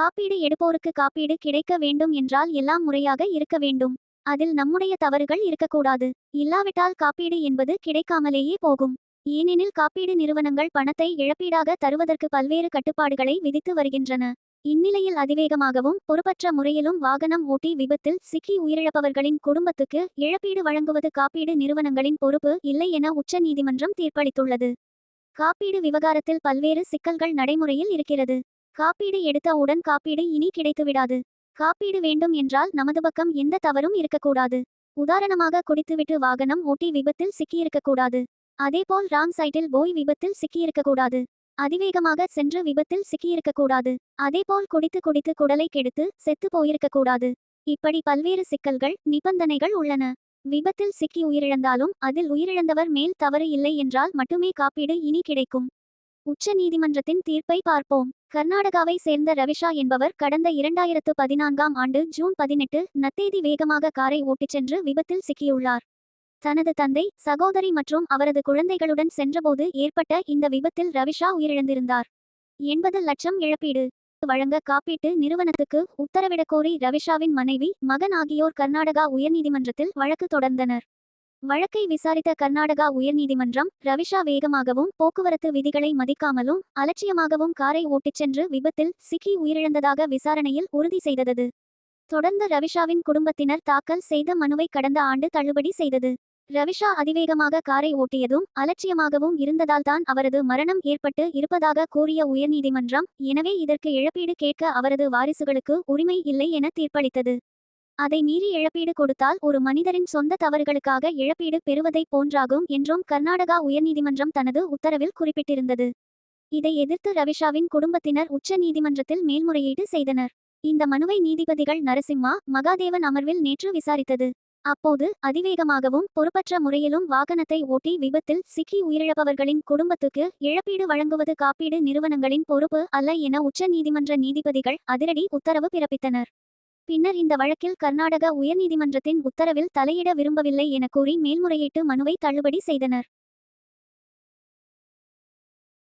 காப்பீடு எடுப்போருக்கு காப்பீடு கிடைக்க வேண்டும் என்றால் எல்லாம் முறையாக இருக்க வேண்டும். அதில் நம்முடைய தவறுகள் இருக்கக்கூடாது. இல்லாவிட்டால் காப்பீடு என்பது கிடைக்காமலேயே போகும். ஏனெனில் காப்பீடு நிறுவனங்கள் பணத்தை இழப்பீடாக தருவதற்கு பல்வேறு கட்டுப்பாடுகளை விதித்து வருகின்றன. இந்நிலையில் அதிவேகமாகவும் பொறுப்பற்ற முறையிலும் வாகனம் ஓட்டி விபத்தில் சிக்கி உயிரிழப்பவர்களின் குடும்பத்துக்கு இழப்பீடு வழங்குவது காப்பீடு நிறுவனங்களின் பொறுப்பு இல்லை என உச்ச நீதிமன்றம் தீர்ப்பளித்துள்ளது. காப்பீடு விவகாரத்தில் பல்வேறு சிக்கல்கள் நடைமுறையில் இருக்கிறது. காப்பீடு எடுத்தவுடன் காப்பீடு இனி கிடைத்துவிடாது. காப்பீடு வேண்டும் என்றால் நமது பக்கம் எந்த தவறும் இருக்கக்கூடாது. உதாரணமாக குடித்துவிட்டு வாகனம் ஓட்டி விபத்தில் சிக்கியிருக்கக்கூடாது. அதேபோல் ராங் சைட்டில் போய் விபத்தில் சிக்கியிருக்கக்கூடாது. அதிவேகமாக சென்று விபத்தில் சிக்கியிருக்கக்கூடாது. அதேபோல் குடித்து குடலை கெடுத்து செத்து போயிருக்கக்கூடாது. இப்படி பல்வேறு சிக்கல்கள் நிபந்தனைகள் உள்ளன. விபத்தில் சிக்கி உயிரிழந்தாலும் அதில் உயிரிழந்தவர் மேல் தவறு இல்லை என்றால் மட்டுமே காப்பீடு இனி கிடைக்கும். உச்ச நீதிமன்றத்தின் தீர்ப்பை பார்ப்போம். கர்நாடகாவை சேர்ந்த ரவிஷா என்பவர் கடந்த 2014ஆம் ஆண்டு ஜூன் 18 நத்தேதி வேகமாக காரை ஓட்டிச் சென்று விபத்தில் சிக்கியுள்ளார். தனது தந்தை, சகோதரி மற்றும் அவரது குழந்தைகளுடன் சென்றபோது ஏற்பட்ட இந்த விபத்தில் ரவிஷா உயிரிழந்திருந்தார். 80 லட்சம் இழப்பீடு வழங்க காப்பீட்டு நிறுவனத்துக்கு உத்தரவிடக்கோரி ரவிஷாவின் மனைவி, மகன் ஆகியோர் கர்நாடகா உயர்நீதிமன்றத்தில் வழக்கு தொடர்ந்தனர். வழக்கை விசாரித்த கர்நாடகா உயர்நீதிமன்றம், ரவிஷா வேகமாகவும் போக்குவரத்து விதிகளை மதிக்காமலும் அலட்சியமாகவும் காரை ஓட்டிச் சென்று விபத்தில் சிக்கி உயிரிழந்ததாக விசாரணையில் உறுதி செய்தது. தொடர்ந்து ரவிஷாவின் குடும்பத்தினர் தாக்கல் செய்த மனுவை கடந்த ஆண்டு தள்ளுபடி செய்தது. ரவிஷா அதிவேகமாக காரை ஓட்டியதும் அலட்சியமாகவும் இருந்ததால்தான் அவரது மரணம் ஏற்பட்டு இருப்பதாக கூறிய உயர்நீதிமன்றம், எனவே இதற்கு இழப்பீடு கேட்க அவரது வாரிசுகளுக்கு உரிமை இல்லை என தீர்ப்பளித்தது. அதை மீறி இழப்பீடு கொடுத்தால் ஒரு மனிதரின் சொந்த தவறுகளுக்காக இழப்பீடு பெறுவதை போன்றாகும் என்றும் கர்நாடகா உயர்நீதிமன்றம் தனது உத்தரவில் குறிப்பிட்டிருந்தது. இதை எதிர்த்து ரவிஷாவின் குடும்பத்தினர் உச்ச நீதிமன்றத்தில் மேல்முறையீடு செய்தனர். இந்த மனுவை நீதிபதிகள் நரசிம்மா, மகாதேவன் அமர்வில் நேற்று விசாரித்தது. அப்போது அதிவேகமாகவும் பொறுப்பற்ற முறையிலும் வாகனத்தை ஓட்டி விபத்தில் சிக்கி உயிரிழப்பவர்களின் குடும்பத்துக்கு இழப்பீடு வழங்குவது காப்பீடு நிறுவனங்களின் பொறுப்பு அல்ல என உச்ச நீதிமன்ற நீதிபதிகள் அதிரடி உத்தரவு பிறப்பித்தனர். பின்னர் இந்த வழக்கில் கர்நாடக உயர்நீதிமன்றத்தின் உத்தரவில் தலையிட விரும்பவில்லை என கூறி மேல்முறையீட்டு மனுவை தள்ளுபடி செய்தனர்.